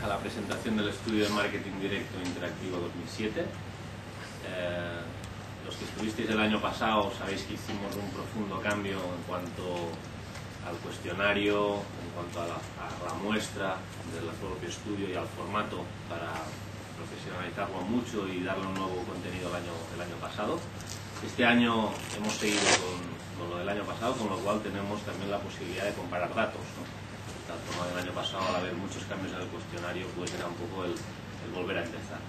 a la presentación del estudio de marketing directo interactivo 2007. Los que estuvisteis el año pasado sabéis que hicimos un profundo cambio en cuanto al cuestionario, en cuanto a la muestra del propio estudio y al formato para profesionalizarlo mucho y darle un nuevo contenido el año pasado. Este año hemos seguido con lo del año pasado, con lo cual tenemos también la posibilidad de comparar datos, ¿no? Tal como el año pasado, al haber muchos cambios en el cuestionario, pues era un poco el volver a empezar.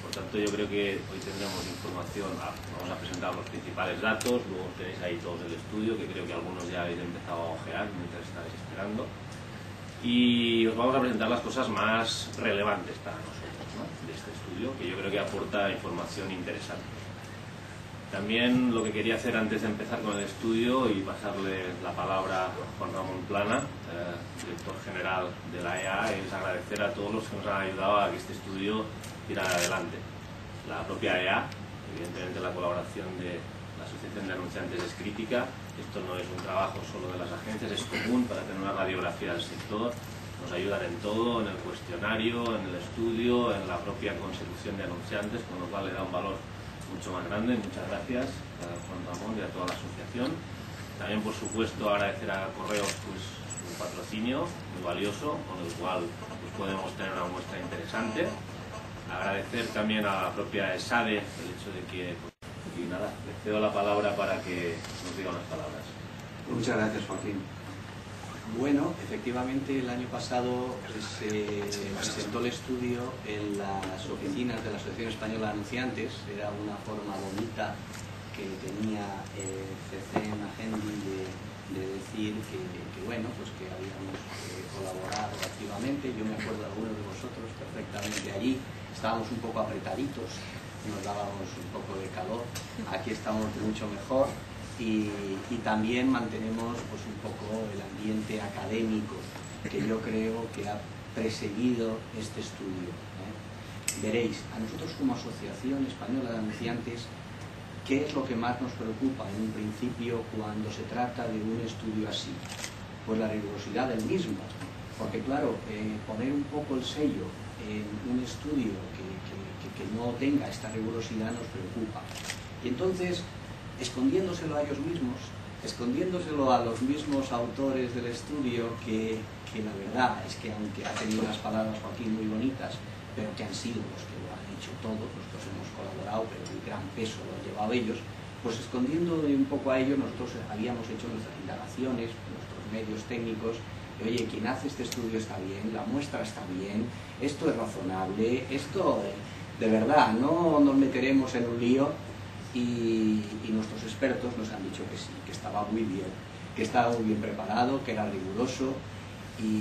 Por tanto, yo creo que hoy tendremos información, vamos a presentar los principales datos, luego tenéis ahí todos el estudio, que creo que algunos ya habéis empezado a ojear mientras estáis esperando, y os vamos a presentar las cosas más relevantes para nosotros, ¿no?, de este estudio, que yo creo que aporta información interesante. También lo que quería hacer antes de empezar con el estudio y pasarle la palabra a Juan Ramón Plana, director general de la EA, es agradecer a todos los que nos han ayudado a que este estudio tirara adelante. La propia EA, evidentemente la colaboración de la Asociación de Anunciantes es crítica. Esto no es un trabajo solo de las agencias, es común para tener una radiografía del sector. Nos ayudan en todo, en el cuestionario, en el estudio, en la propia consecución de anunciantes, con lo cual le da un valor mucho más grande. Muchas gracias a Juan Ramón y a toda la asociación. También, por supuesto, agradecer a Correos pues, su patrocinio muy valioso, con el cual pues, podemos tener una muestra interesante. Agradecer también a la propia ESADE el hecho de que, y nada, le cedo la palabra para que nos diga unas palabras. Muchas gracias, Joaquín. Bueno, efectivamente el año pasado se presentó el estudio en las oficinas de la Asociación Española de Anunciantes. Era una forma bonita que tenía CECEN Agendi de decir que bueno, pues que habíamos colaborado activamente. Yo me acuerdo de algunos de vosotros perfectamente allí. Estábamos un poco apretaditos, nos dábamos un poco de calor. Aquí estamos mucho mejor. Y también mantenemos pues, un poco el ambiente académico que yo creo que ha precedido este estudio, ¿eh? Veréis, a nosotros como Asociación Española de Anunciantes, ¿qué es lo que más nos preocupa en un principio cuando se trata de un estudio así? Pues la rigurosidad del mismo, porque claro, poner un poco el sello en un estudio que no tenga esta rigurosidad nos preocupa. Y entonces, escondiéndoselo a ellos mismos, escondiéndoselo a los mismos autores del estudio, que la verdad es que aunque ha tenido unas palabras, Joaquín, muy bonitas, pero que han sido los que lo han hecho todos, nosotros hemos colaborado, pero el gran peso lo han llevado ellos, pues escondiendo un poco a ellos, nosotros habíamos hecho nuestras indagaciones, nuestros medios técnicos, de, oye, quien hace este estudio está bien, la muestra está bien, esto es razonable, esto de verdad, no nos meteremos en un lío. Y nuestros expertos nos han dicho que sí, que estaba muy bien, que estaba muy bien preparado, que era riguroso y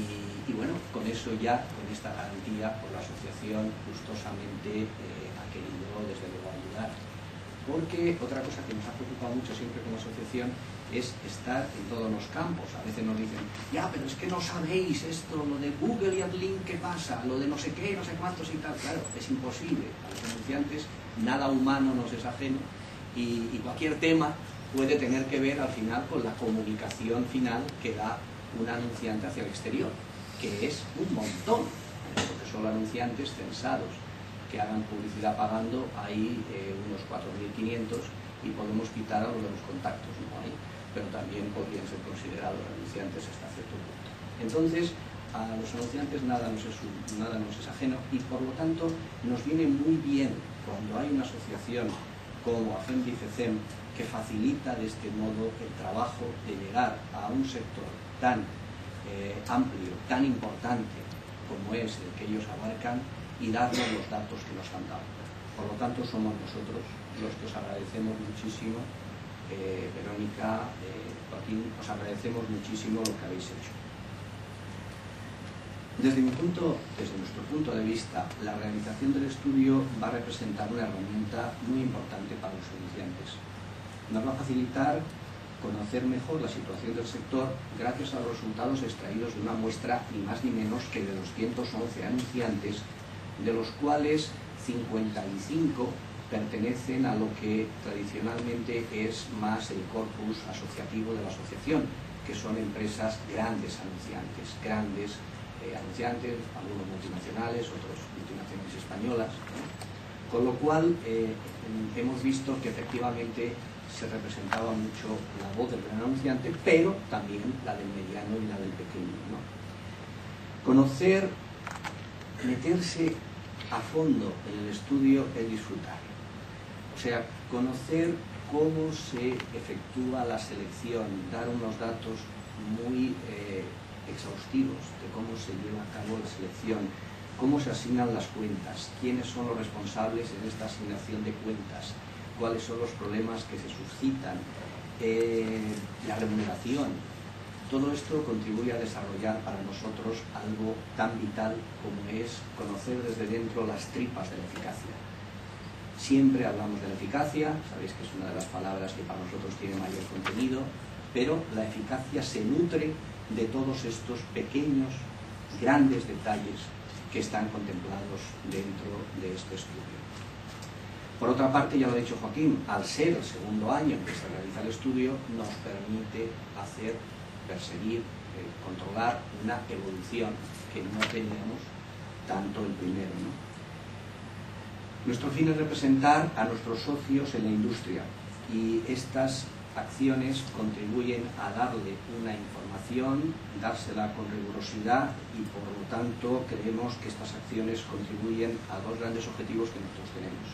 bueno, con eso ya, con esta garantía, pues la asociación gustosamente ha querido desde luego ayudar. Porque otra cosa que nos ha preocupado mucho siempre como asociación es estar en todos los campos. A veces nos dicen, ya, pero es que no sabéis esto, lo de Google y AdLink, ¿qué pasa? Lo de no sé qué, no sé cuántos y tal. Claro, es imposible. A los anunciantes nada humano nos es ajeno. Y cualquier tema puede tener que ver al final con la comunicación final que da un anunciante hacia el exterior, que es un montón, porque son anunciantes censados que hagan publicidad pagando, hay unos 4.500 y podemos quitar a los de los contactos, no hay, pero también podrían ser considerados anunciantes hasta cierto punto. Entonces, a los anunciantes nada nos es ajeno y por lo tanto nos viene muy bien cuando hay una asociación como Agendi y CECEN, que facilita de este modo el trabajo de llegar a un sector tan amplio, tan importante como es el que ellos abarcan y darnos los datos que nos han dado. Por lo tanto, somos nosotros los que os agradecemos muchísimo, Verónica, Joaquín, os agradecemos muchísimo lo que habéis hecho. Desde nuestro punto de vista, la realización del estudio va a representar una herramienta muy importante para los anunciantes. Nos va a facilitar conocer mejor la situación del sector gracias a los resultados extraídos de una muestra ni más ni menos que de 211 anunciantes, de los cuales 55 pertenecen a lo que tradicionalmente es más el corpus asociativo de la asociación, que son empresas grandes anunciantes, grandes anunciantes, algunos multinacionales, otros multinacionales españolas, ¿no? Con lo cual hemos visto que efectivamente se representaba mucho la voz del gran anunciante, pero también la del mediano y la del pequeño, ¿no? Conocer, meterse a fondo en el estudio es disfrutar. O sea, conocer cómo se efectúa la selección, dar unos datos muy exhaustivos de cómo se lleva a cabo la selección, cómo se asignan las cuentas, quiénes son los responsables en esta asignación de cuentas, cuáles son los problemas que se suscitan, la remuneración. Todo esto contribuye a desarrollar para nosotros algo tan vital como es conocer desde dentro las tripas de la eficacia. Siempre hablamos de la eficacia, sabéis que es una de las palabras que para nosotros tiene mayor contenido, pero la eficacia se nutre de todos estos pequeños, grandes detalles que están contemplados dentro de este estudio. Por otra parte, ya lo ha dicho Joaquín, al ser el segundo año en que se realiza el estudio, nos permite perseguir, controlar una evolución que no teníamos tanto el primero, ¿no? Nuestro fin es representar a nuestros socios en la industria y estas acciones contribuyen a darle una información, dársela con rigurosidad y por lo tanto creemos que estas acciones contribuyen a dos grandes objetivos que nosotros tenemos.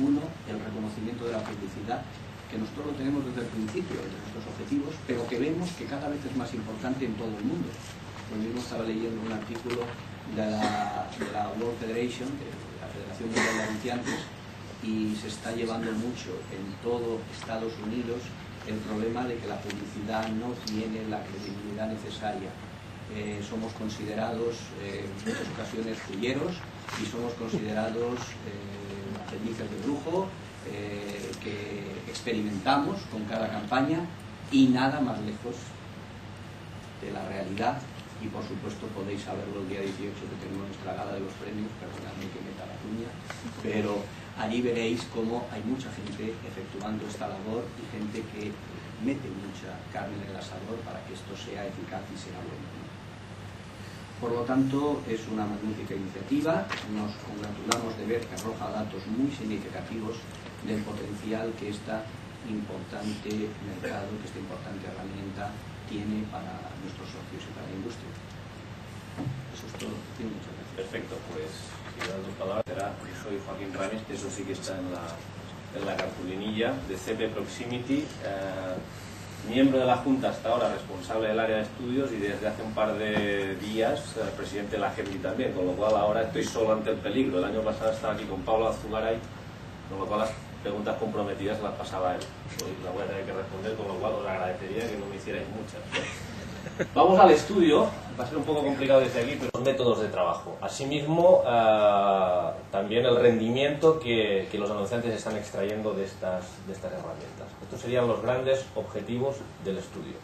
Uno, el reconocimiento de la publicidad, que nosotros lo tenemos desde el principio, entre nuestros objetivos, pero que vemos que cada vez es más importante en todo el mundo. Yo mismo estaba leyendo un artículo de la World Federation, de la Federación Mundial de Anunciantes, y se está llevando mucho en todo Estados Unidos el problema de que la publicidad no tiene la credibilidad necesaria. Somos considerados en muchas ocasiones fulleros y somos considerados aprendices de brujo que experimentamos con cada campaña y nada más lejos de la realidad. Y por supuesto podéis saberlo el día 18 que tenemos nuestra gala de los premios, perdonadme que meta la cuña, pero allí veréis cómo hay mucha gente efectuando esta labor y gente que mete mucha carne en el asador para que esto sea eficaz y sea bueno, ¿no? Por lo tanto, es una magnífica iniciativa, nos congratulamos de ver que arroja datos muy significativos del potencial que este importante mercado, que esta importante herramienta tiene para nuestros socios y para la industria. Eso es todo. Muchas gracias. Perfecto, pues si das dos palabras, yo soy Joaquín Ramis, que eso sí que está en la cartulinilla de CP Proximity, miembro de la Junta hasta ahora, responsable del área de estudios y desde hace un par de días presidente de la GEMI también, con lo cual ahora estoy solo ante el peligro. El año pasado estaba aquí con Pablo Azugaray, con lo cual las preguntas comprometidas las pasaba él. Hoy las voy a tener que responder, con lo cual os agradecería que no me hicierais muchas. Vamos al estudio, va a ser un poco complicado desde aquí, pero los métodos de trabajo. Asimismo, también el rendimiento que los anunciantes están extrayendo de estas herramientas. Estos serían los grandes objetivos del estudio.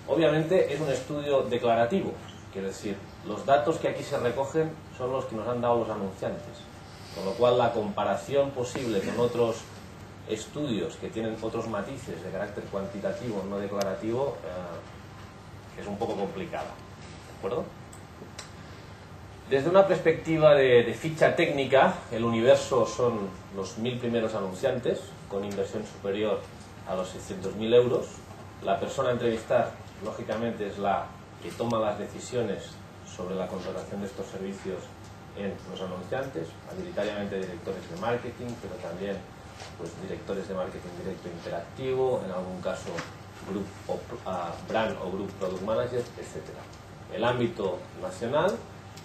Obviamente es un estudio declarativo, quiere decir, los datos que aquí se recogen son los que nos han dado los anunciantes, con lo cual la comparación posible con otros estudios que tienen otros matices de carácter cuantitativo, no declarativo, es un poco complicada, ¿de acuerdo? Desde una perspectiva de ficha técnica, el universo son los 1000 primeros anunciantes, con inversión superior a los 600.000 euros. La persona a entrevistar, lógicamente, es la que toma las decisiones sobre la contratación de estos servicios en los anunciantes, mayoritariamente directores de marketing, pero también pues, directores de marketing directo interactivo, en algún caso brand o group product manager, etc. El ámbito nacional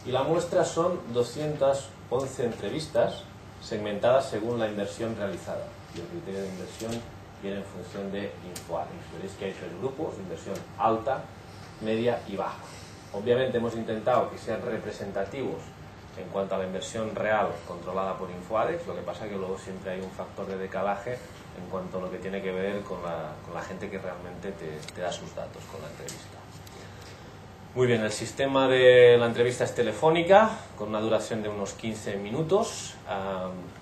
y la muestra son 211 entrevistas segmentadas según la inversión realizada y el criterio de inversión viene en función de InfoAdex. Veréis que hay 3 grupos, inversión alta, media y baja. Obviamente hemos intentado que sean representativos en cuanto a la inversión real controlada por InfoAdex, lo que pasa es que luego siempre hay un factor de decalaje en cuanto a lo que tiene que ver con la gente que realmente te da sus datos con la entrevista. Muy bien, el sistema de la entrevista es telefónica, con una duración de unos 15 minutos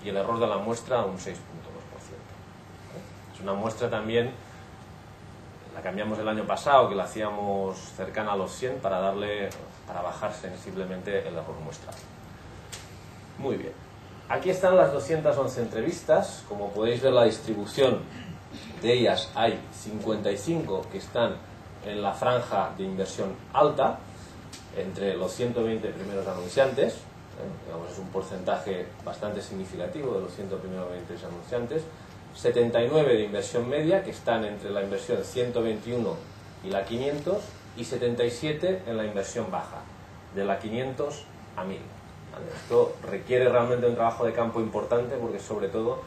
y el error de la muestra un 6.2%. Es una muestra también, la La cambiamos el año pasado, que la hacíamos cercana a los 100 para bajar sensiblemente el error muestral. Muy bien. Aquí están las 211 entrevistas. Como podéis ver, la distribución de ellas, hay 55 que están en la franja de inversión alta, entre los 120 primeros anunciantes, digamos, es un porcentaje bastante significativo de los 120 anunciantes, 79 de inversión media, que están entre la inversión 121 y la 500, y 77 en la inversión baja, de la 500 a 1000. ¿Vale? Esto requiere realmente un trabajo de campo importante, porque sobre todo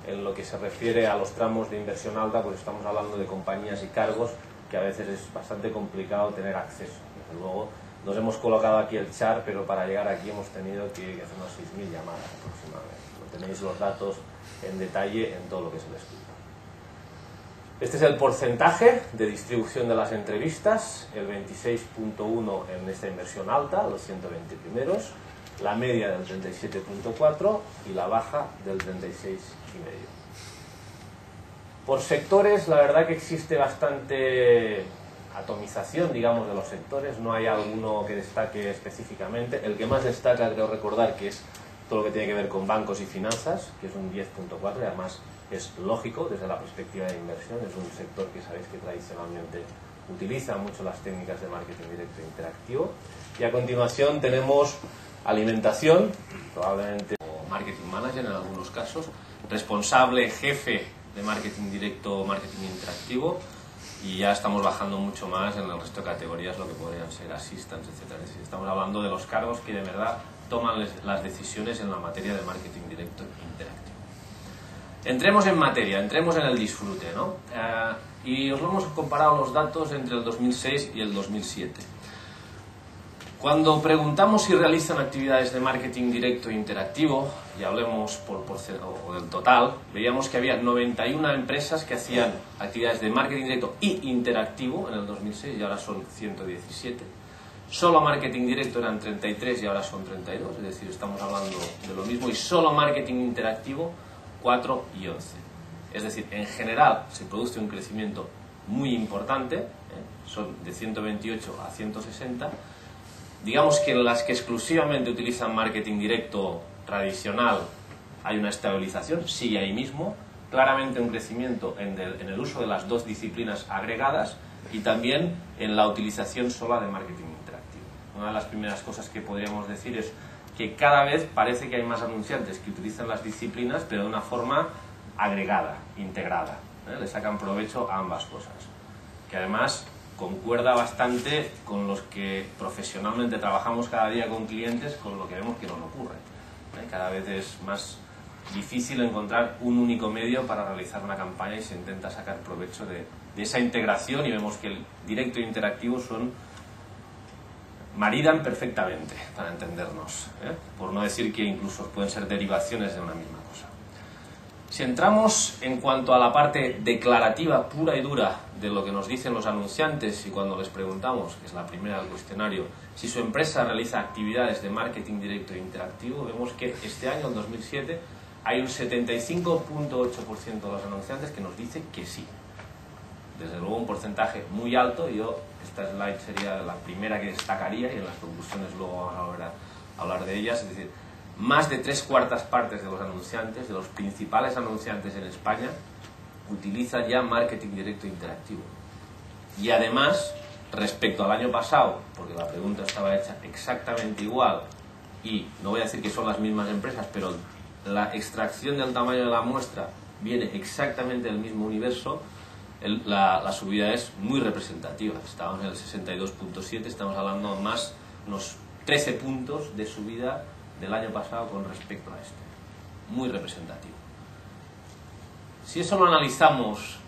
en lo que se refiere a los tramos de inversión alta, pues estamos hablando de compañías y cargos que a veces es bastante complicado tener acceso. Desde luego, nos hemos colocado aquí el chart, pero para llegar aquí hemos tenido que hacer unas 6.000 llamadas aproximadamente. Tenéis los datos en detalle en todo lo que es el estudio. Este es el porcentaje de distribución de las entrevistas, el 26.1 en esta inversión alta, los 120 primeros, la media del 37.4 y la baja del 36,5. Por sectores, la verdad que existe bastante atomización, digamos, de los sectores. No hay alguno que destaque específicamente. El que más destaca, creo recordar, que es todo lo que tiene que ver con bancos y finanzas, que es un 10.4, y además es lógico desde la perspectiva de inversión. Es un sector que sabéis que tradicionalmente utiliza mucho las técnicas de marketing directo e interactivo. Y a continuación tenemos alimentación, probablemente o marketing manager en algunos casos, responsable, jefe de marketing directo o marketing interactivo, y ya estamos bajando mucho más en el resto de categorías, lo que podrían ser assistants, etc. Es decir, estamos hablando de los cargos que de verdad toman las decisiones en la materia de marketing directo interactivo. Entremos en materia, entremos en el disfrute, ¿no? Y os lo hemos comparado los datos entre el 2006 y el 2007. Cuando preguntamos si realizan actividades de marketing directo e interactivo, y hablemos o del total, veíamos que había 91 empresas que hacían actividades de marketing directo y interactivo en el 2006 y ahora son 117. Solo marketing directo eran 33 y ahora son 32, es decir, estamos hablando de lo mismo, y solo marketing interactivo 4 y 11. Es decir, en general se produce un crecimiento muy importante, son de 128 a 160. Digamos que en las que exclusivamente utilizan marketing directo tradicional hay una estabilización, sigue ahí mismo, claramente un crecimiento en el uso de las dos disciplinas agregadas y también en la utilización sola de marketing interactivo. Una de las primeras cosas que podríamos decir es que cada vez parece que hay más anunciantes que utilizan las disciplinas, pero de una forma agregada, integrada, le sacan provecho a ambas cosas, que además concuerda bastante con los que profesionalmente trabajamos cada día con clientes, con lo que vemos que nos ocurre. Cada vez es más difícil encontrar un único medio para realizar una campaña y se intenta sacar provecho de esa integración, y vemos que el directo e interactivo maridan perfectamente, para entendernos, por no decir que incluso pueden ser derivaciones de una misma cosa. Si entramos en cuanto a la parte declarativa pura y dura de lo que nos dicen los anunciantes, y cuando les preguntamos, que es la primera del cuestionario, si su empresa realiza actividades de marketing directo e interactivo, vemos que este año, en 2007, hay un 75.8% de los anunciantes que nos dice que sí. Desde luego un porcentaje muy alto. Esta slide sería la primera que destacaría, y en las conclusiones luego vamos a hablar de ellas. Es decir, más de 3/4 partes de los anunciantes, de los principales anunciantes en España, utilizan ya marketing directo e interactivo. Y además, respecto al año pasado, porque la pregunta estaba hecha exactamente igual, y no voy a decir que son las mismas empresas, pero la extracción del tamaño de la muestra viene exactamente del mismo universo, la subida es muy representativa. Estamos en el 62.7, estamos hablando más unos 13 puntos de subida del año pasado con respecto a este. Muy representativo. Si eso lo analizamos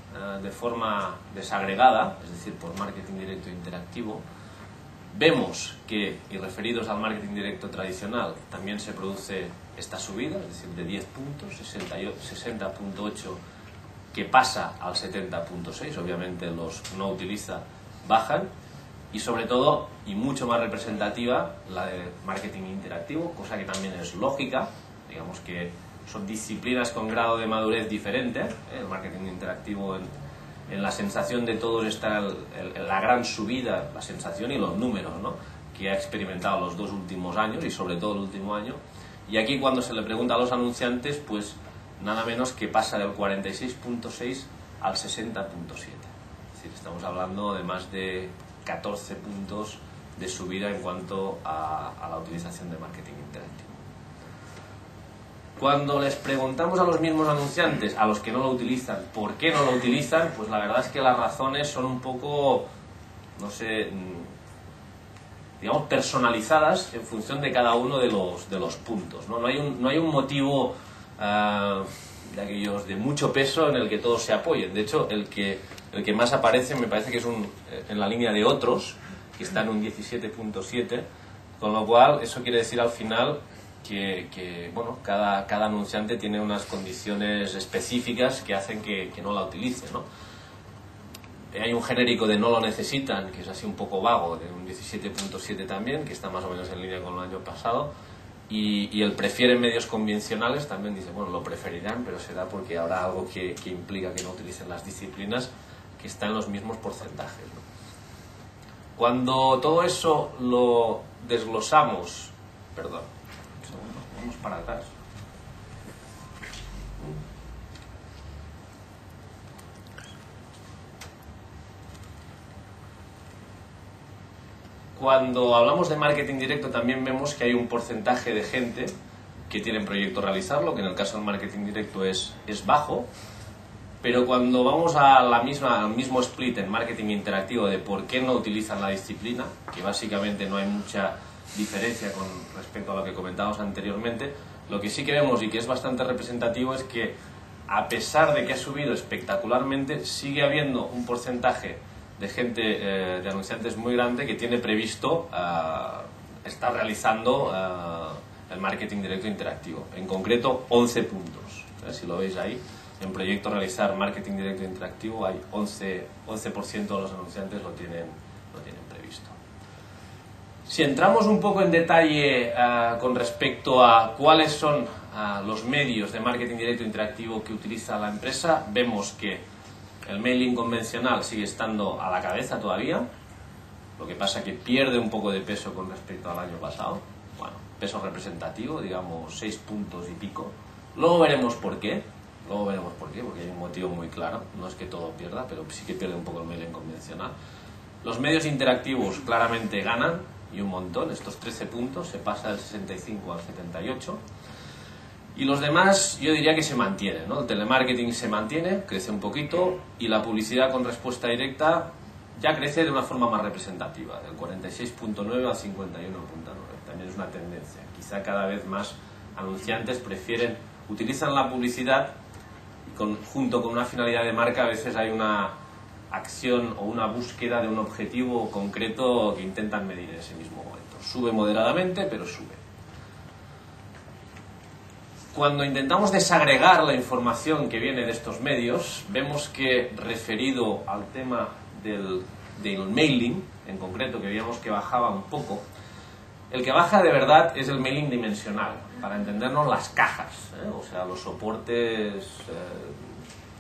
de forma desagregada, es decir, por marketing directo e interactivo, vemos que, y referidos al marketing directo tradicional, también se produce esta subida, es decir, de 10 puntos, 60.8, que pasa al 70.6, obviamente los no utiliza bajan, y sobre todo, y mucho más representativa, la de marketing interactivo, cosa que también es lógica. Digamos que son disciplinas con grado de madurez diferente, el marketing interactivo en la sensación de todos está la gran subida, la sensación y los números, ¿no?, que ha experimentado los 2 últimos años y sobre todo el último año. Y aquí cuando se le pregunta a los anunciantes, pues nada menos que pasa del 46.6 al 60.7. Es decir, estamos hablando de más de 14 puntos de subida en cuanto a la utilización de marketing interactivo. Cuando les preguntamos a los mismos anunciantes, a los que no lo utilizan, ¿por qué no lo utilizan? Pues la verdad es que las razones son un poco, no sé, digamos, personalizadas en función de cada uno de los puntos, ¿no? No hay un motivo de aquellos de mucho peso en el que todos se apoyen. De hecho, el que más aparece me parece que es en la línea de otros, que está en un 17.7, con lo cual eso quiere decir al final que bueno, cada anunciante tiene unas condiciones específicas que hacen que no la utilice, ¿no? Hay un genérico de no lo necesitan, que es así un poco vago, de un 17.7 también, que está más o menos en línea con el año pasado, y el prefieren medios convencionales también dice, bueno, lo preferirán, pero será porque habrá algo que implica que no utilicen las disciplinas que están en los mismos porcentajes, ¿no? Cuando todo eso lo desglosamos, perdón, un segundo, vamos para atrás. Cuando hablamos de marketing directo también vemos que hay un porcentaje de gente que tiene proyecto realizarlo, que en el caso del marketing directo es bajo, pero cuando vamos al mismo split en marketing interactivo de por qué no utilizan la disciplina, que básicamente no hay mucha diferencia con respecto a lo que comentábamos anteriormente, lo que sí que vemos y que es bastante representativo es que a pesar de que ha subido espectacularmente, sigue habiendo un porcentaje de gente, de anunciantes muy grande que tiene previsto estar realizando el marketing directo interactivo. En concreto, 11 puntos. Si lo veis ahí, en proyecto realizar marketing directo interactivo hay 11% de los anunciantes lo tienen previsto. Si entramos un poco en detalle con respecto a cuáles son los medios de marketing directo interactivo que utiliza la empresa, vemos que el mailing convencional sigue estando a la cabeza todavía, lo que pasa que pierde un poco de peso con respecto al año pasado. Bueno, peso representativo, digamos 6 puntos y pico. Luego veremos por qué, porque hay un motivo muy claro, no es que todo pierda, pero sí que pierde un poco el mailing convencional. Los medios interactivos claramente ganan, y un montón, estos 13 puntos, se pasa del 65 al 78. Y los demás yo diría que se mantienen, ¿no? El telemarketing se mantiene, crece un poquito, y la publicidad con respuesta directa ya crece de una forma más representativa, del 46.9 al 51.9. También es una tendencia. Quizá cada vez más anunciantes utilizan la publicidad y junto con una finalidad de marca a veces hay una acción o una búsqueda de un objetivo concreto que intentan medir en ese mismo momento. Sube moderadamente, pero sube. Cuando intentamos desagregar la información que viene de estos medios, vemos que referido al tema del mailing, en concreto, que veíamos que bajaba un poco, el que baja de verdad es el mailing dimensional, para entendernos las cajas, o sea, los soportes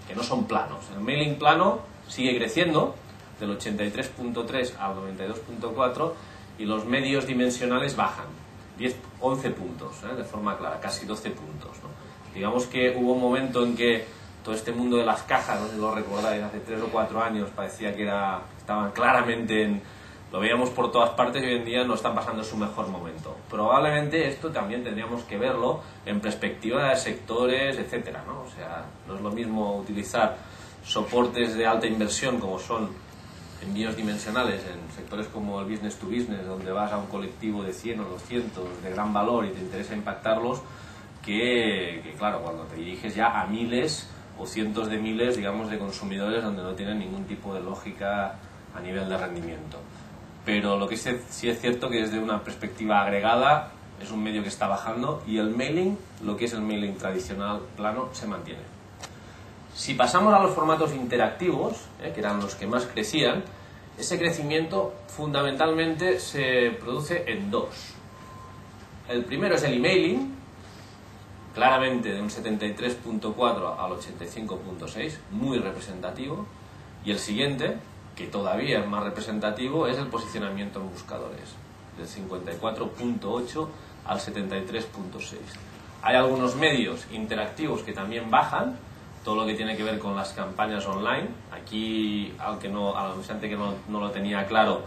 que no son planos. El mailing plano sigue creciendo, del 83.3 al 92.4, y los medios dimensionales bajan. 11 puntos, de forma clara, casi 12 puntos, ¿no? Digamos que hubo un momento en que todo este mundo de las cajas, no sé si lo recordáis, hace 3 o 4 años parecía que estaban claramente lo veíamos por todas partes y hoy en día no están pasando su mejor momento. Probablemente esto también tendríamos que verlo en perspectiva de sectores, etcétera, ¿no? O sea, no es lo mismo utilizar soportes de alta inversión como son envíos dimensionales en sectores como el business to business, donde vas a un colectivo de 100 o 200 de gran valor y te interesa impactarlos, que claro, cuando te diriges ya a miles o cientos de miles, digamos, de consumidores donde no tienen ningún tipo de lógica a nivel de rendimiento. Pero lo que sí es cierto que desde una perspectiva agregada es un medio que está bajando y el mailing, lo que es el mailing tradicional plano, se mantiene. Si pasamos a los formatos interactivos, que eran los que más crecían, ese crecimiento fundamentalmente se produce en dos. El primero es el emailing, claramente de un 73.4 al 85.6, muy representativo, Y el siguiente, que todavía es más representativo, es el posicionamiento en buscadores, del 54.8 al 73.6. Hay algunos medios interactivos que también bajan, todo lo que tiene que ver con las campañas online. Aquí, al anunciante que no lo tenía claro,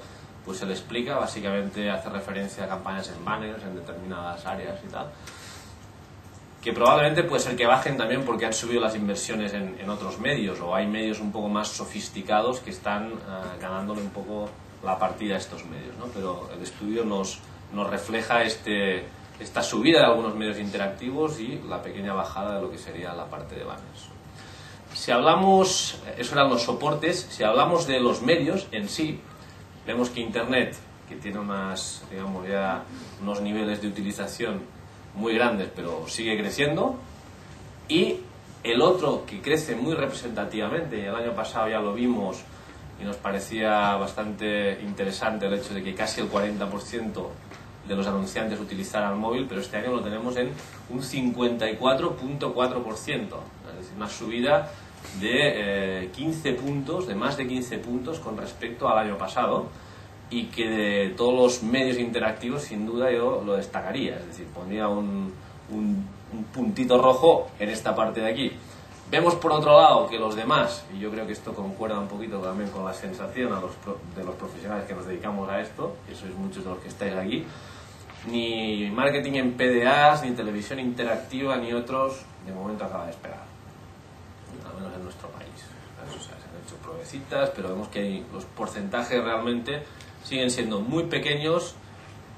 pues se le explica. Básicamente hace referencia a campañas en banners, en determinadas áreas y tal, que probablemente puede ser que bajen también porque han subido las inversiones en otros medios, o hay medios un poco más sofisticados que están ganándole un poco la partida a estos medios, ¿no? Pero el estudio nos refleja esta subida de algunos medios interactivos y la pequeña bajada de lo que sería la parte de banners. Si hablamos, eso eran los soportes, si hablamos de los medios en sí, vemos que Internet, que tiene digamos ya unos niveles de utilización muy grandes, pero sigue creciendo, y el otro que crece muy representativamente, y el año pasado ya lo vimos y nos parecía bastante interesante el hecho de que casi el 40% de los anunciantes utilizaran móvil, pero este año lo tenemos en un 54.4%, es decir, una subida de 15 puntos, de más de 15 puntos con respecto al año pasado, y que de todos los medios interactivos sin duda yo lo destacaría, es decir, pondría un puntito rojo en esta parte de aquí. Vemos por otro lado que los demás, y yo creo que esto concuerda un poquito también con la sensación de los profesionales que nos dedicamos a esto, que sois muchos de los que estáis aquí, ni marketing en PDAs, ni televisión interactiva, ni otros, de momento acaba de despegar, al menos en nuestro país. O sea, se han hecho pruebecitas, pero vemos que los porcentajes realmente siguen siendo muy pequeños,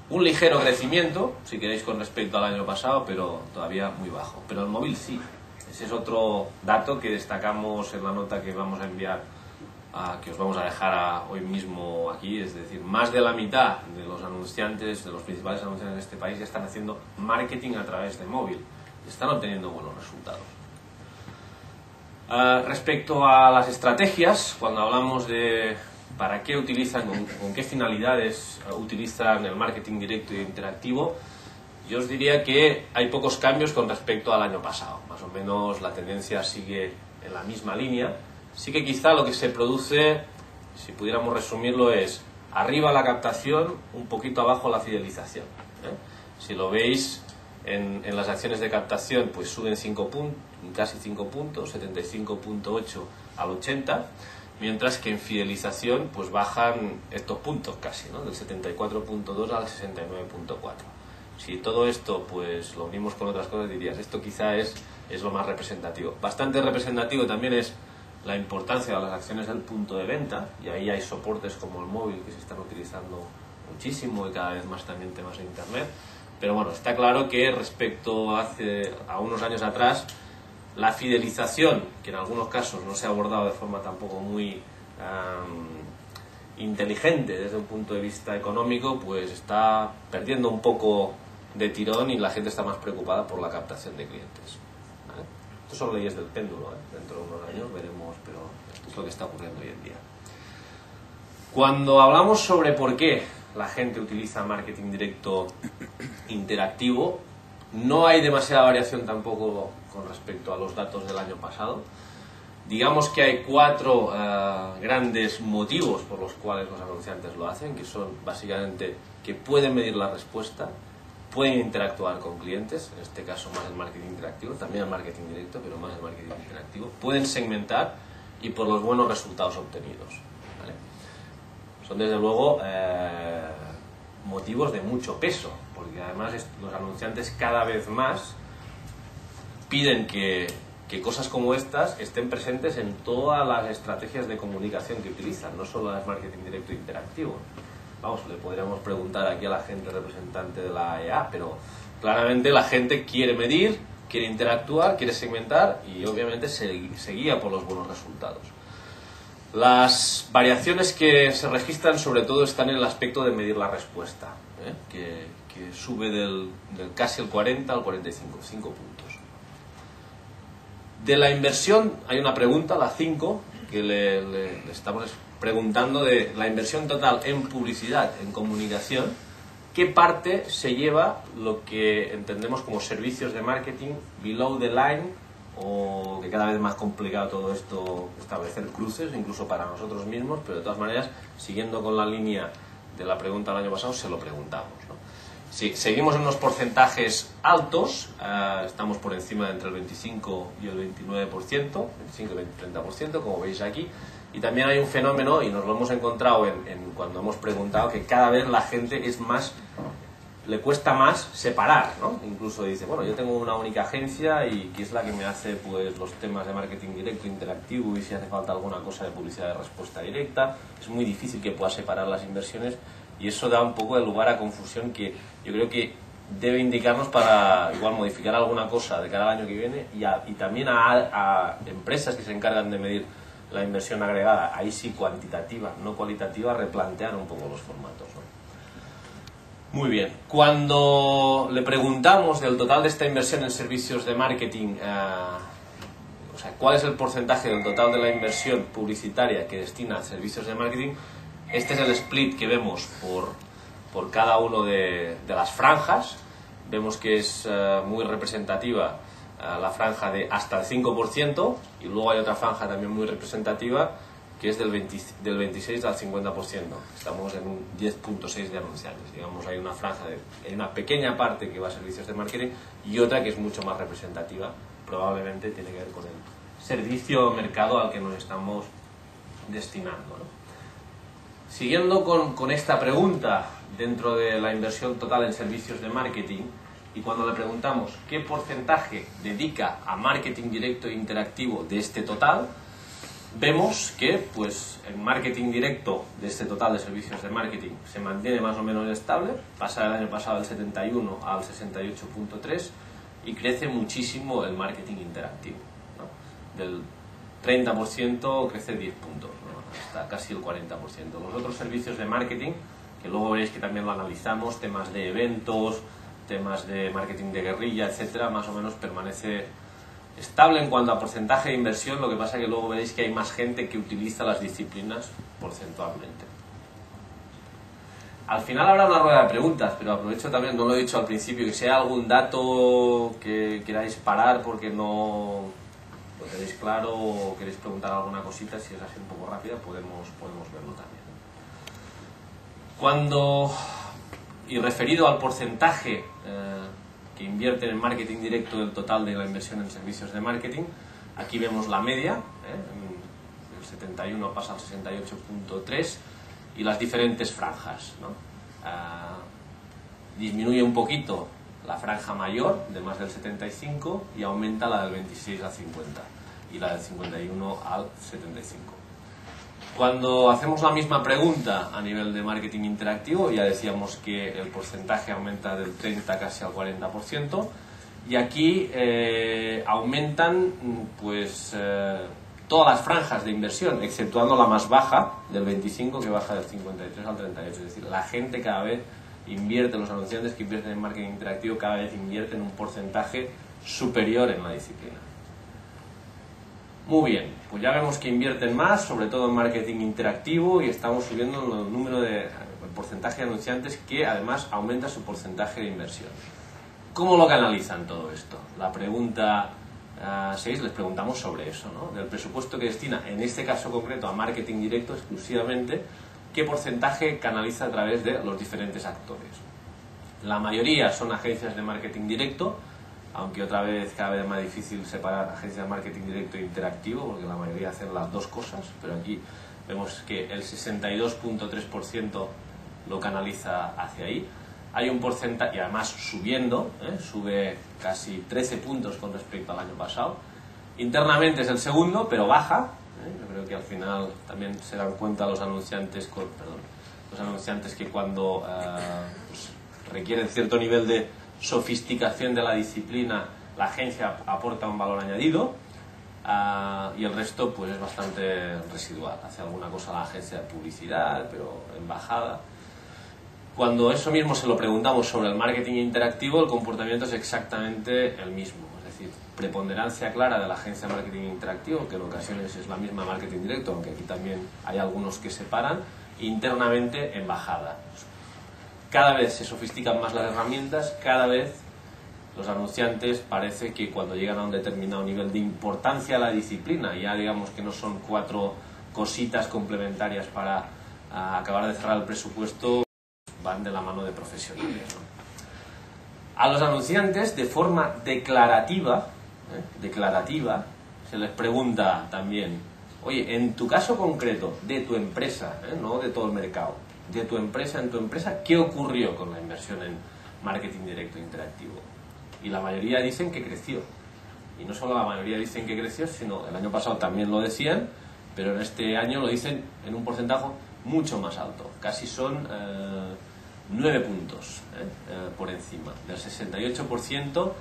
un ligero crecimiento, si queréis, con respecto al año pasado, pero todavía muy bajo. Pero el móvil sí. Ese es otro dato que destacamos en la nota que vamos a enviar, que os vamos a dejar hoy mismo aquí. Es decir, más de la mitad de los anunciantes, de los principales anunciantes de este país, ya están haciendo marketing a través de móvil. Están obteniendo buenos resultados. Respecto a las estrategias, cuando hablamos de para qué utilizan, con qué finalidades utilizan el marketing directo e interactivo, yo os diría que hay pocos cambios con respecto al año pasado. Más o menos la tendencia sigue en la misma línea. Sí que quizá lo que se produce, si pudiéramos resumirlo, es arriba la captación, un poquito abajo la fidelización, ¿eh? Si lo veis en las acciones de captación, pues suben 5 puntos, casi 5 puntos, 75.8 al 80, mientras que en fidelización pues bajan estos puntos casi, ¿no? Del 74.2 al 69.4. Si todo esto pues lo unimos con otras cosas, dirías, esto quizá es lo más representativo. Bastante representativo también es la importancia de las acciones del punto de venta, y ahí hay soportes como el móvil que se están utilizando muchísimo y cada vez más también temas de Internet. Pero bueno, está claro que respecto a unos años atrás, la fidelización, que en algunos casos no se ha abordado de forma tampoco muy inteligente desde un punto de vista económico, pues está perdiendo un poco de tirón y la gente está más preocupada por la captación de clientes, ¿vale? Esto son leyes del péndulo, ¿eh? Dentro de unos años veremos, pero esto es lo que está ocurriendo hoy en día. Cuando hablamos sobre por qué la gente utiliza marketing directo interactivo, no hay demasiada variación tampoco con respecto a los datos del año pasado. Digamos que hay 4 grandes motivos por los cuales los anunciantes lo hacen, que son básicamente que pueden medir la respuesta, pueden interactuar con clientes, en este caso más el marketing interactivo, también el marketing directo, pero más el marketing interactivo, pueden segmentar y por los buenos resultados obtenidos, ¿vale? Son desde luego motivos de mucho peso, porque además los anunciantes cada vez más piden que cosas como estas estén presentes en todas las estrategias de comunicación que utilizan, no solo las marketing directo e interactivo. Vamos, le podríamos preguntar aquí a la gente representante de la AEA, pero claramente la gente quiere medir, quiere interactuar, quiere segmentar y obviamente se guía por los buenos resultados. Las variaciones que se registran sobre todo están en el aspecto de medir la respuesta, que sube del casi el 40 al 45, 5 puntos. De la inversión hay una pregunta, la 5, que le estamos preguntando de la inversión total en publicidad, en comunicación, ¿qué parte se lleva lo que entendemos como servicios de marketing below the line o que cada vez es más complicado todo esto, establecer cruces, incluso para nosotros mismos, pero de todas maneras, siguiendo con la línea de la pregunta del año pasado, se lo preguntamos, ¿no? Si seguimos en unos porcentajes altos, estamos por encima de entre el 25 y el 29%, 25 y 30%, como veis aquí, y también hay un fenómeno, y nos lo hemos encontrado cuando hemos preguntado, que cada vez la gente es más, le cuesta más separar, ¿no? Incluso dice, bueno, yo tengo una única agencia y que es la que me hace pues los temas de marketing directo, interactivo, y si hace falta alguna cosa de publicidad de respuesta directa, es muy difícil que pueda separar las inversiones, y eso da un poco de lugar a confusión que yo creo que debe indicarnos para igual modificar alguna cosa de cara al año que viene, y también a empresas que se encargan de medir la inversión agregada, ahí sí cuantitativa, no cualitativa, replantear un poco los formatos, ¿no? Muy bien, cuando le preguntamos del total de esta inversión en servicios de marketing, o sea, cuál es el porcentaje del total de la inversión publicitaria que destina a servicios de marketing, este es el split que vemos por cada uno de las franjas. Vemos que es muy representativa la franja de hasta el 5%, y luego hay otra franja también muy representativa que es del 26 al 50%. Estamos en un 10.6 de anunciantes. Digamos, hay una franja, hay una pequeña parte que va a servicios de marketing y otra que es mucho más representativa. Probablemente tiene que ver con el servicio o mercado al que nos estamos destinando, ¿no? Siguiendo con esta pregunta dentro de la inversión total en servicios de marketing, y cuando le preguntamos qué porcentaje dedica a marketing directo e interactivo de este total, vemos que pues el marketing directo de este total de servicios de marketing se mantiene más o menos estable, pasa del año pasado del 71 al 68.3, y crece muchísimo el marketing interactivo, ¿no? Del 30% crece 10 puntos, ¿no? Hasta casi el 40%. Los otros servicios de marketing, que luego veréis que también lo analizamos, temas de eventos, temas de marketing de guerrilla, etcétera, más o menos permanece estable en cuanto a porcentaje de inversión. Lo que pasa que luego veréis que hay más gente que utiliza las disciplinas porcentualmente. Al final habrá una rueda de preguntas, pero aprovecho también, no lo he dicho al principio, que si hay algún dato que queráis parar porque no lo tenéis claro o queréis preguntar alguna cosita, si es así un poco rápida, podemos verlo también. Y referido al porcentaje que invierten en marketing directo del total de la inversión en servicios de marketing, aquí vemos la media, el 71 pasa al 68.3, y las diferentes franjas, ¿no? Disminuye un poquito la franja mayor de más del 75 y aumenta la del 26 al 50 y la del 51 al 75. Cuando hacemos la misma pregunta a nivel de marketing interactivo, ya decíamos que el porcentaje aumenta del 30 casi al 40%, y aquí aumentan pues todas las franjas de inversión, exceptuando la más baja, del 25, que baja del 53 al 38. Es decir, la gente cada vez invierte, los anunciantes que invierten en marketing interactivo cada vez invierten un porcentaje superior en la disciplina. Muy bien, pues ya vemos que invierten más, sobre todo en marketing interactivo, y estamos subiendo el porcentaje de anunciantes que además aumenta su porcentaje de inversión. ¿Cómo lo canalizan todo esto? La pregunta 6 les preguntamos sobre eso, ¿no? Del presupuesto que destina, en este caso concreto, a marketing directo exclusivamente, ¿qué porcentaje canaliza a través de los diferentes actores? La mayoría son agencias de marketing directo, aunque otra vez cada vez es más difícil separar agencias de marketing directo e interactivo, porque la mayoría hacen las dos cosas, pero aquí vemos que el 62.3% lo canaliza hacia ahí. Hay un porcentaje, y además subiendo, sube casi 13 puntos con respecto al año pasado. Internamente es el segundo, pero baja. Yo creo que al final también se dan cuenta los anunciantes, que cuando pues, requieren cierto nivel de sofisticación de la disciplina, la agencia aporta un valor añadido, y el resto pues es bastante residual. Hace alguna cosa la agencia de publicidad, pero en bajada. Cuando eso mismo se lo preguntamos sobre el marketing interactivo, el comportamiento es exactamente el mismo. Es decir, preponderancia clara de la agencia de marketing interactivo, que en ocasiones es la misma marketing directo, aunque aquí también hay algunos que separan, internamente en bajada. Cada vez se sofistican más las herramientas, cada vez los anunciantes parece que cuando llegan a un determinado nivel de importancia a la disciplina, ya digamos que no son 4 cositas complementarias para acabar de cerrar el presupuesto, van de la mano de profesionales, ¿no? A los anunciantes, de forma declarativa, se les pregunta también, oye, en tu caso concreto, de tu empresa, no de todo el mercado, de tu empresa, en tu empresa, ¿qué ocurrió con la inversión en marketing directo interactivo? Y la mayoría dicen que creció. Y no solo la mayoría dicen que creció, sino el año pasado también lo decían, pero en este año lo dicen en un porcentaje mucho más alto. Casi son 9 puntos por encima, del 68%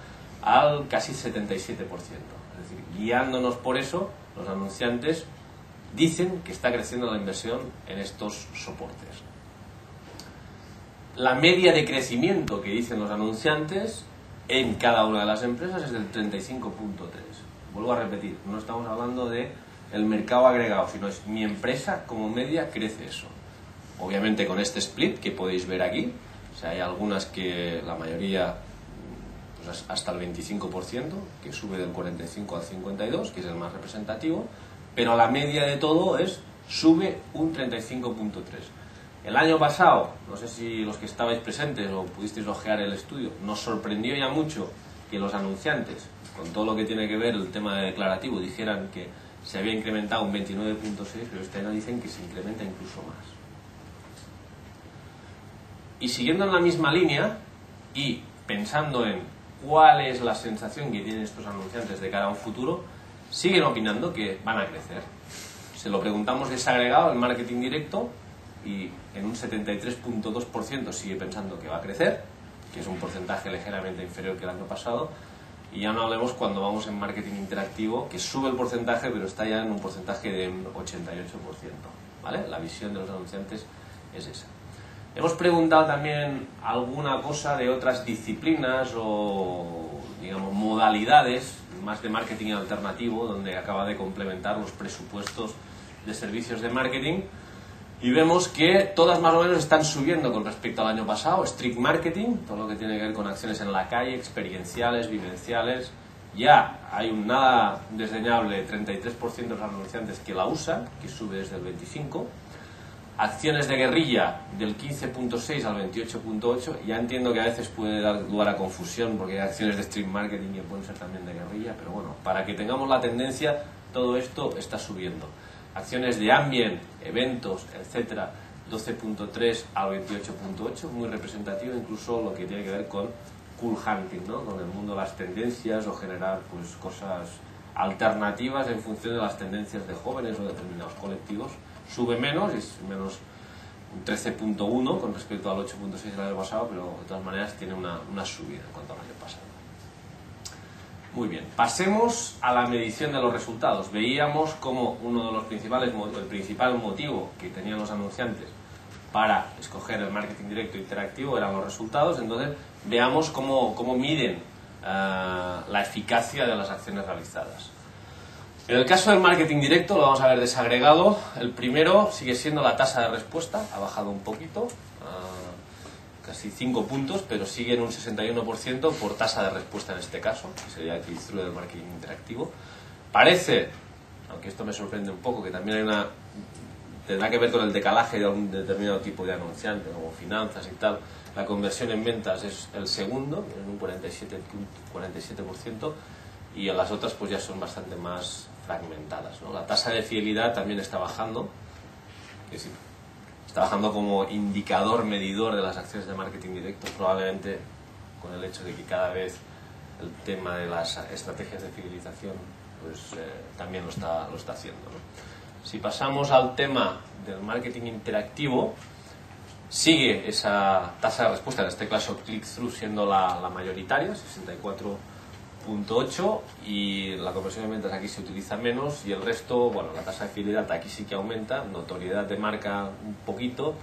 al casi 77%. Es decir, guiándonos por eso, los anunciantes dicen que está creciendo la inversión en estos soportes. La media de crecimiento que dicen los anunciantes en cada una de las empresas es del 35.3. Vuelvo a repetir, no estamos hablando de el mercado agregado, sino es mi empresa como media crece eso. Obviamente con este split que podéis ver aquí, o sea, hay algunas que la mayoría pues hasta el 25%, que sube del 45 al 52, que es el más representativo, pero la media de todo sube un 35.3. El año pasado, no sé si los que estabais presentes o pudisteis ojear el estudio, nos sorprendió ya mucho que los anunciantes, con todo lo que tiene que ver el tema de declarativo, dijeran que se había incrementado un 29.6, pero este año dicen que se incrementa incluso más. Y siguiendo en la misma línea y pensando en cuál es la sensación que tienen estos anunciantes de cara a un futuro, siguen opinando que van a crecer. Se lo preguntamos desagregado en marketing directo y en un 73.2% sigue pensando que va a crecer, que es un porcentaje ligeramente inferior que el año pasado, y ya no hablemos cuando vamos en marketing interactivo, que sube el porcentaje, pero está ya en un porcentaje de 88%, ¿vale? La visión de los anunciantes es esa. Hemos preguntado también alguna cosa de otras disciplinas o, digamos, modalidades más de marketing alternativo, donde acaba de complementar los presupuestos de servicios de marketing, y vemos que todas más o menos están subiendo con respecto al año pasado. Street marketing, todo lo que tiene que ver con acciones en la calle, experienciales, vivenciales, ya hay un nada desdeñable 33% de los anunciantes que la usan, que sube desde el 25%. Acciones de guerrilla del 15.6 al 28.8, ya entiendo que a veces puede dar lugar a confusión porque hay acciones de stream marketing que pueden ser también de guerrilla, pero bueno, para que tengamos la tendencia, todo esto está subiendo. Acciones de ambient, eventos, etcétera, 12.3 al 28.8, muy representativo, incluso lo que tiene que ver con cool hunting, ¿no? Con el mundo de las tendencias o generar pues cosas alternativas en función de las tendencias de jóvenes o determinados colectivos. Sube menos, es menos un 13.1 con respecto al 8.6 del año pasado, pero de todas maneras tiene una subida en cuanto al año pasado. Muy bien, pasemos a la medición de los resultados. Veíamos como uno de los el principal motivo que tenían los anunciantes para escoger el marketing directo interactivo eran los resultados. Entonces veamos cómo miden la eficacia de las acciones realizadas. En el caso del marketing directo lo vamos a ver desagregado. El primero sigue siendo la tasa de respuesta, ha bajado un poquito, casi 5 puntos, pero sigue en un 61% por tasa de respuesta en este caso, que sería el click-through del marketing interactivo. Parece, aunque esto me sorprende un poco, que también hay tendrá que ver con el decalaje de un determinado tipo de anunciante, como finanzas y tal. La conversión en ventas es el segundo, en un 47%, y en las otras pues ya son bastante más fragmentadas, ¿no? La tasa de fidelidad también está bajando, que sí, está bajando como indicador medidor de las acciones de marketing directo, probablemente con el hecho de que cada vez el tema de las estrategias de fidelización pues también lo está haciendo, ¿no? Si pasamos al tema del marketing interactivo, sigue esa tasa de respuesta, en este caso click-through siendo la mayoritaria, 64.8, y la conversión de ventas aquí se utiliza menos, y el resto, bueno, la tasa de fidelidad aquí sí que aumenta, notoriedad de marca un poquito,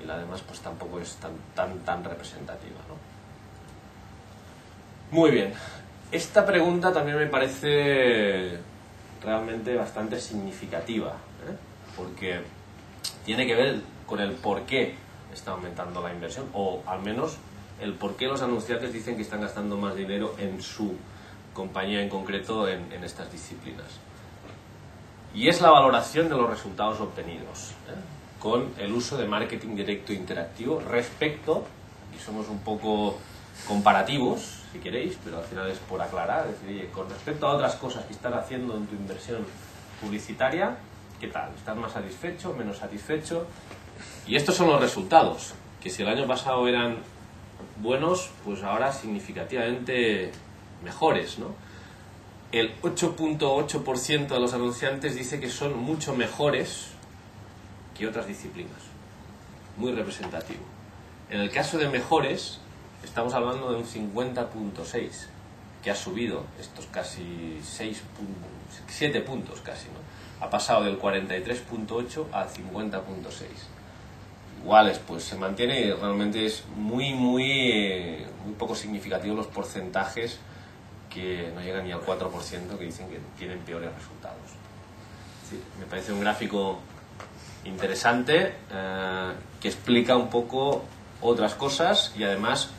y la demás pues tampoco es tan representativa, ¿no? Muy bien, esta pregunta también me parece realmente bastante significativa, porque tiene que ver con el por qué está aumentando la inversión, o al menos el por qué los anunciantes dicen que están gastando más dinero en su compañía en concreto en estas disciplinas. Y es la valoración de los resultados obtenidos, con el uso de marketing directo interactivo respecto, y somos un poco comparativos, si queréis, pero al final es por aclarar, es decir, oye, con respecto a otras cosas que estás haciendo en tu inversión publicitaria, ¿qué tal? ¿Estás más satisfecho, menos satisfecho? Y estos son los resultados, que si el año pasado eran buenos, pues ahora significativamente mejores, ¿no? El 8.8% de los anunciantes dice que son mucho mejores que otras disciplinas. Muy representativo. En el caso de mejores, estamos hablando de un 50.6%, que ha subido estos casi 7 puntos casi, ¿no? Ha pasado del 43.8 al 50.6. Iguales, pues se mantiene y realmente es muy poco significativo los porcentajes que no llegan ni al 4%, que dicen que tienen peores resultados. Sí, me parece un gráfico interesante que explica un poco otras cosas y además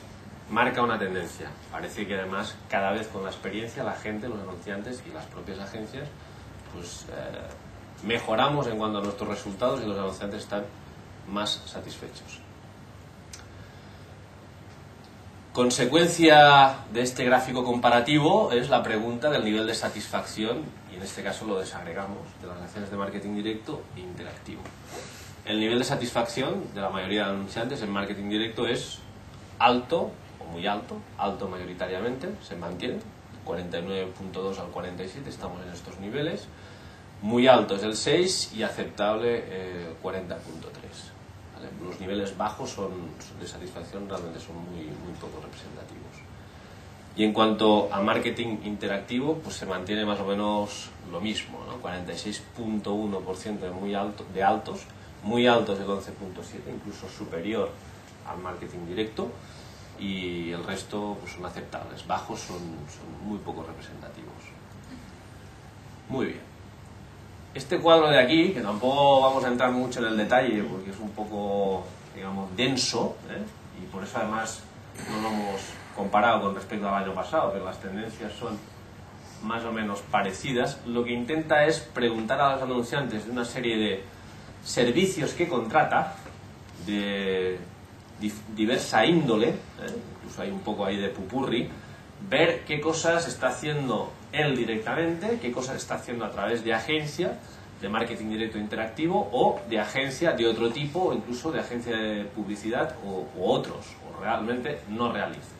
marca una tendencia. Parece que además cada vez con la experiencia la gente, los anunciantes y las propias agencias pues mejoramos en cuanto a nuestros resultados y los anunciantes están más satisfechos. Consecuencia de este gráfico comparativo es la pregunta del nivel de satisfacción, y en este caso lo desagregamos, de las acciones de marketing directo e interactivo. El nivel de satisfacción de la mayoría de anunciantes en marketing directo es alto o muy alto, alto mayoritariamente, se mantiene, 49.2 al 47, estamos en estos niveles, muy alto es el 6 y aceptable 40.3. Los niveles bajos de satisfacción realmente son muy poco representativos. Y en cuanto a marketing interactivo, pues se mantiene más o menos lo mismo, ¿no? 46.1% de altos, muy altos el 11.7, incluso superior al marketing directo, y el resto pues son aceptables, bajos son muy poco representativos. Muy bien. Este cuadro de aquí, que tampoco vamos a entrar mucho en el detalle porque es un poco, digamos, denso, y por eso además no lo hemos comparado con respecto al año pasado, pero las tendencias son más o menos parecidas, lo que intenta es preguntar a los anunciantes de una serie de servicios que contrata, de diversa índole, incluso hay un poco ahí de pupurri, ver qué cosas está haciendo él directamente, qué cosas está haciendo a través de agencia de marketing directo interactivo o de agencia de otro tipo, o incluso de agencia de publicidad o otros, o realmente no realiza.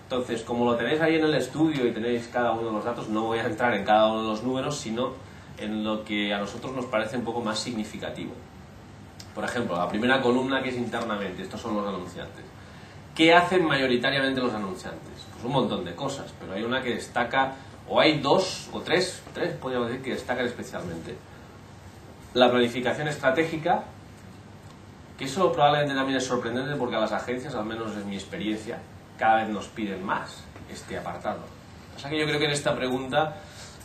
Entonces, como lo tenéis ahí en el estudio y tenéis cada uno de los datos, no voy a entrar en cada uno de los números, sino en lo que a nosotros nos parece un poco más significativo. Por ejemplo, la primera columna, que es internamente, estos son los anunciantes. ¿Qué hacen mayoritariamente los anunciantes? Pues un montón de cosas, pero hay una que destaca, o hay dos o tres podríamos decir, que destacan especialmente. La planificación estratégica, que eso probablemente también es sorprendente porque a las agencias, al menos en mi experiencia, cada vez nos piden más este apartado. O sea que yo creo que en esta pregunta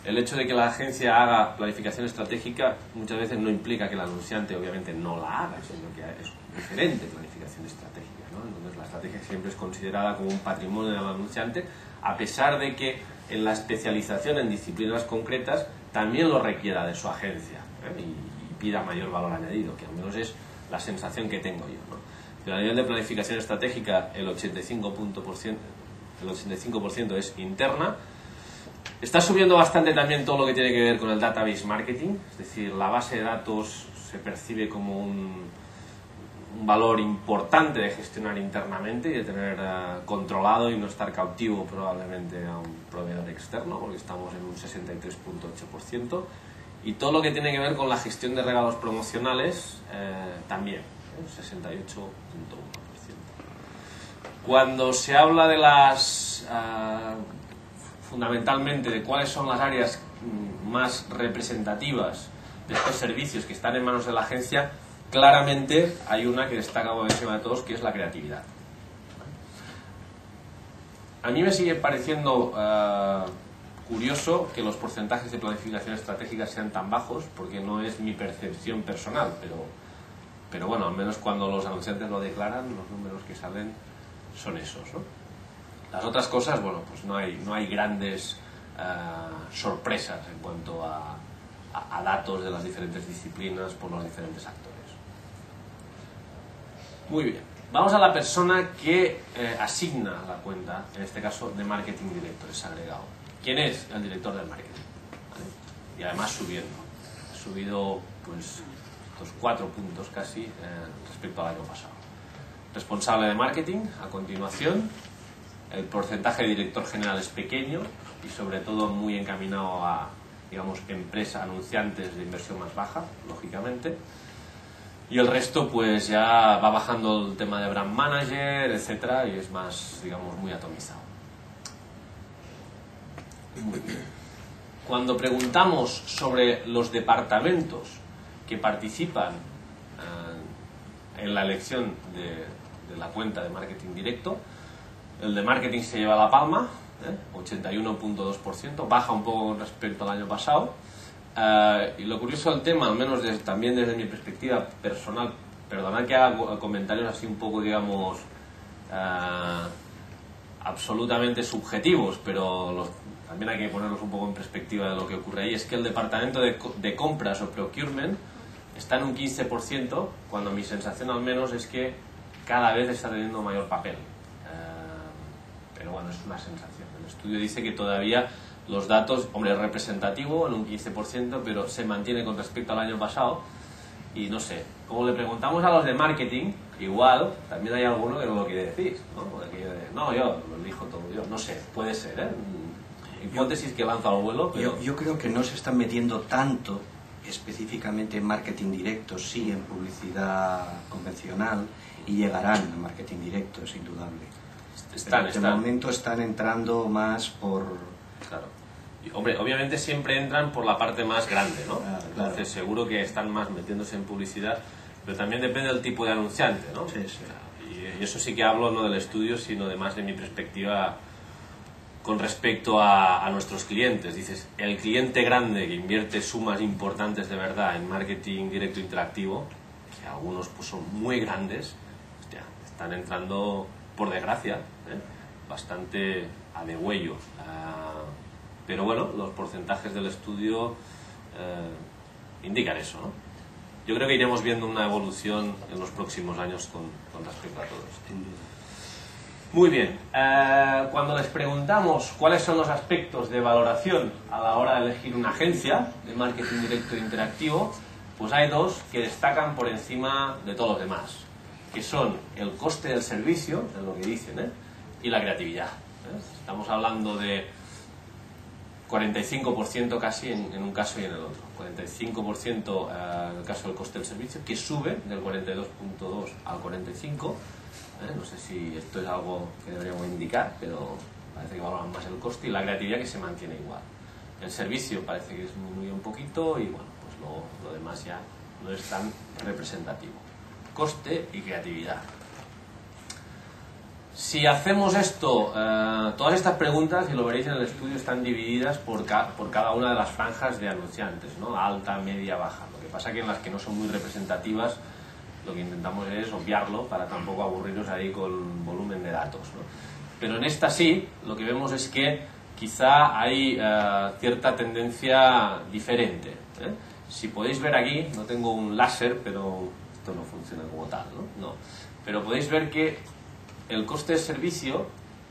el hecho de que la agencia haga planificación estratégica muchas veces no implica que el anunciante obviamente no la haga, sino que es diferente planificación estratégica, ¿no? Entonces la estrategia siempre es considerada como un patrimonio del anunciante, a pesar de que en la especialización en disciplinas concretas también lo requiera de su agencia, y pida mayor valor añadido, que al menos es la sensación que tengo yo, ¿no? Pero a nivel de planificación estratégica el 85% es interna. Está subiendo bastante también todo lo que tiene que ver con el database marketing, es decir, la base de datos se percibe como un valor importante de gestionar internamente y de tener controlado y no estar cautivo probablemente a un proveedor externo, porque estamos en un 63.8%, y todo lo que tiene que ver con la gestión de regalos promocionales también, 68.1%. Cuando se habla de las fundamentalmente de cuáles son las áreas más representativas de estos servicios que están en manos de la agencia, claramente hay una que destaca por encima de todos, que es la creatividad. A mí me sigue pareciendo curioso que los porcentajes de planificación estratégica sean tan bajos, porque no es mi percepción personal, pero bueno, al menos cuando los anunciantes lo declaran, los números que salen son esos, ¿no? Las otras cosas, bueno, pues no hay grandes sorpresas en cuanto a datos de las diferentes disciplinas por los diferentes actores. Muy bien, vamos a la persona que asigna la cuenta, en este caso de marketing directo, desagregado. ¿Quién es el director del marketing? ¿Vale? Y además ha subido pues estos 4 puntos casi respecto al año pasado. Responsable de marketing, a continuación. El porcentaje de director general es pequeño y sobre todo muy encaminado a, digamos, empresas, anunciantes de inversión más baja, lógicamente. Y el resto pues ya va bajando el tema de brand manager, etcétera, y es más, digamos, muy atomizado. Muy bien. Cuando preguntamos sobre los departamentos que participan en la elección de la cuenta de marketing directo, el de marketing se lleva la palma, 81.2%, baja un poco con respecto al año pasado. Y lo curioso del tema, al menos también desde mi perspectiva personal, perdonad que haga comentarios así un poco, digamos, absolutamente subjetivos, pero también hay que ponerlos un poco en perspectiva de lo que ocurre ahí, es que el departamento de compras o procurement está en un 15%, cuando mi sensación al menos es que cada vez está teniendo mayor papel. Pero bueno, es una sensación. El estudio dice que todavía los datos, hombre, es representativo en un 15%, pero se mantiene con respecto al año pasado. Y no sé, como le preguntamos a los de marketing, igual también hay alguno que no lo quiere decir, ¿no? Yo lo elijo todo yo. No sé, puede ser, ¿eh? Hipótesis que lanzo al vuelo, pero... Yo creo que no se están metiendo tanto específicamente en marketing directo, sí en publicidad convencional, y llegarán a marketing directo, es indudable. De momento están entrando más por... Claro. Y, hombre, obviamente siempre entran por la parte más grande, ¿no? Claro. Entonces seguro que están más metiéndose en publicidad, pero también depende del tipo de anunciante, ¿no? Sí, sí. Y eso sí que hablo no del estudio, sino de más de mi perspectiva con respecto a nuestros clientes. Dices, el cliente grande que invierte sumas importantes de verdad en marketing directo interactivo, que algunos pues son muy grandes, hostia, están entrando, por desgracia, bastante a degüello. Pero bueno, los porcentajes del estudio indican eso, ¿no? Yo creo que iremos viendo una evolución en los próximos años con respecto a todo esto. Muy bien, cuando les preguntamos cuáles son los aspectos de valoración a la hora de elegir una agencia de marketing directo e interactivo, pues hay dos que destacan por encima de todos los demás, que son el coste del servicio, es lo que dicen, y la creatividad. Estamos hablando de 45% casi en un caso y en el otro. 45% en el caso del coste del servicio, que sube del 42.2 al 45%. No sé si esto es algo que deberíamos indicar, pero parece que valoran más el coste, y la creatividad que se mantiene igual. El servicio parece que disminuye un poquito y bueno, pues lo demás ya no es tan representativo. Coste y creatividad. Si hacemos esto, todas estas preguntas, y lo veréis en el estudio, están divididas por cada una de las franjas de anunciantes, ¿no? Alta, media, baja. Lo que pasa que en las que no son muy representativas, lo que intentamos es obviarlo para tampoco aburrirnos ahí con volumen de datos, ¿no? Pero en esta sí, lo que vemos es que quizá hay cierta tendencia diferente, ¿eh? Si podéis ver aquí, no tengo un láser, pero esto no funciona como tal, ¿no? Pero podéis ver que el coste de servicio,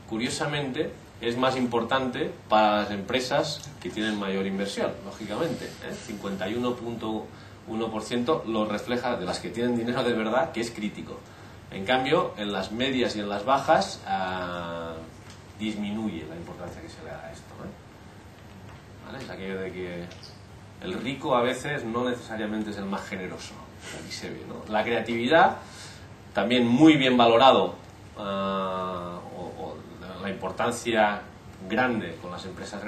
curiosamente, es más importante para las empresas que tienen mayor inversión, lógicamente, 51.1% lo refleja de las que tienen dinero de verdad, que es crítico. En cambio, en las medias y en las bajas disminuye la importancia que se le da a esto, ¿vale? Es aquello de que el rico a veces no necesariamente es el más generoso. Aquí se ve, ¿no? La creatividad, también muy bien valorado, o la importancia grande con las empresas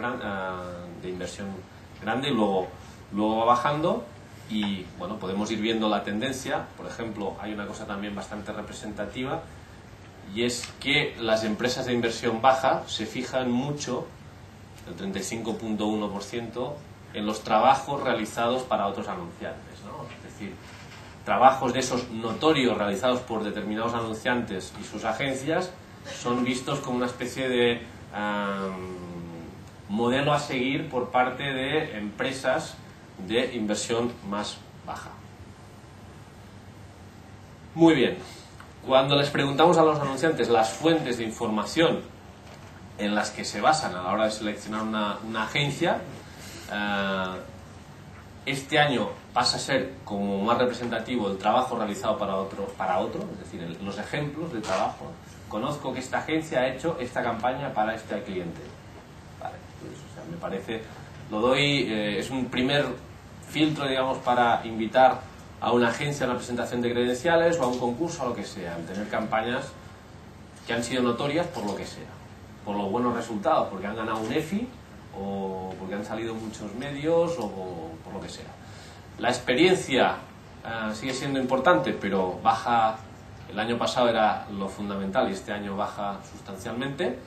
de inversión grande, y luego va bajando. Y bueno, podemos ir viendo la tendencia. Por ejemplo, hay una cosa también bastante representativa, y es que las empresas de inversión baja se fijan mucho, el 35.1%, en los trabajos realizados para otros anunciantes, ¿no? Es decir, trabajos de esos notorios realizados por determinados anunciantes y sus agencias, son vistos como una especie de modelo a seguir por parte de empresas de inversión más baja. Muy bien, cuando les preguntamos a los anunciantes las fuentes de información en las que se basan a la hora de seleccionar una agencia, este año pasa a ser como más representativo el trabajo realizado para otro, es decir, los ejemplos de trabajo. Conozco que esta agencia ha hecho esta campaña para este cliente. Vale, pues, o sea, me parece, lo doy, es un primer filtro, digamos, para invitar a una agencia a una presentación de credenciales o a un concurso, a lo que sea, tener campañas que han sido notorias por lo que sea, por los buenos resultados, porque han ganado un EFI o porque han salido muchos medios o por lo que sea. La experiencia sigue siendo importante, pero baja. El año pasado era lo fundamental y este año baja sustancialmente,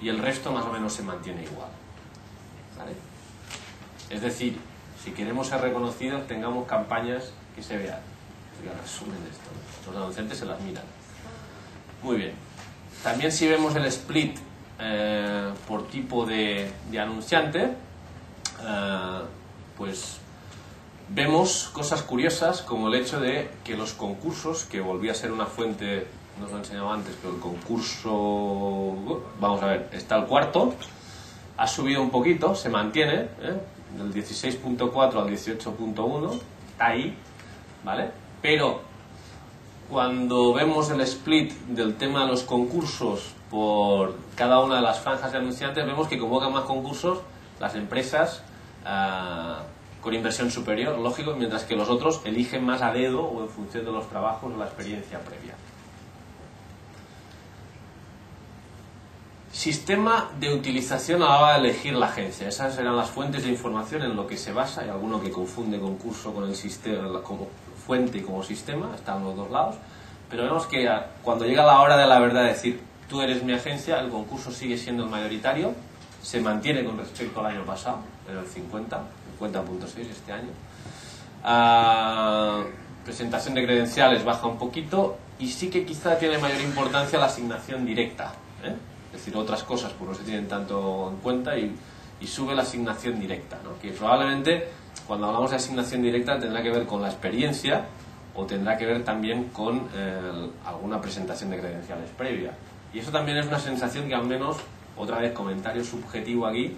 y el resto más o menos se mantiene igual. ¿Vale? Es decir, si queremos ser reconocidos, tengamos campañas que se vean. Resumen de esto, ¿no? Los anunciantes se las miran. Muy bien. También si vemos el split por tipo de anunciante, pues vemos cosas curiosas, como el hecho de que los concursos, que volvía a ser una fuente, no os lo he enseñado antes, pero el concurso, vamos a ver, está el cuarto, ha subido un poquito, se mantiene, del 16.4 al 18.1, está ahí, ¿vale? Pero cuando vemos el split del tema de los concursos por cada una de las franjas de anunciantes, vemos que convocan más concursos las empresas con inversión superior, lógico, mientras que los otros eligen más a dedo o en función de los trabajos o la experiencia previa. Sistema de utilización a la hora de elegir la agencia. Esas serán las fuentes de información en lo que se basa. Hay alguno que confunde concurso con el sistema, como fuente y como sistema, están los dos lados. Pero vemos que cuando llega la hora de la verdad de decir, tú eres mi agencia, el concurso sigue siendo el mayoritario, se mantiene con respecto al año pasado, era el 50.6 este año. Presentación de credenciales baja un poquito, y sí que quizá tiene mayor importancia la asignación directa, es decir, otras cosas pues no se tienen tanto en cuenta, y sube la asignación directa, ¿no? Que probablemente cuando hablamos de asignación directa tendrá que ver con la experiencia o tendrá que ver también con alguna presentación de credenciales previa, y eso también es una sensación que, al menos, otra vez comentario subjetivo aquí,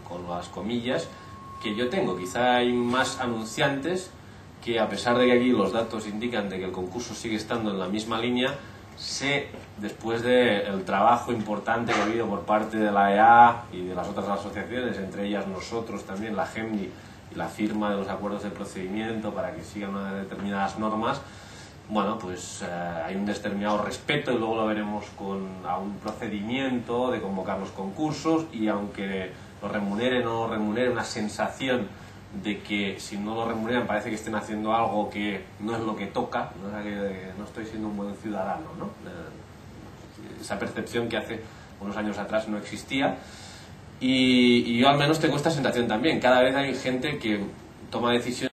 con las comillas, que yo tengo. Quizá hay más anunciantes que, a pesar de que aquí los datos indican de que el concurso sigue estando en la misma línea, después del trabajo importante que ha habido por parte de la EA y de las otras asociaciones, entre ellas nosotros también, la GEMDI, y la firma de los acuerdos de procedimiento para que sigan unas determinadas normas, bueno, pues hay un determinado respeto, y luego lo veremos a un procedimiento de convocar los concursos, y aunque lo remunere o no remunere, una sensación de que si no lo remuneran parece que estén haciendo algo que no es lo que toca, ¿no? O sea, que no estoy siendo un buen ciudadano, ¿no? Esa percepción que hace unos años atrás no existía, y yo al menos tengo esta sensación también. Cada vez hay gente que toma decisiones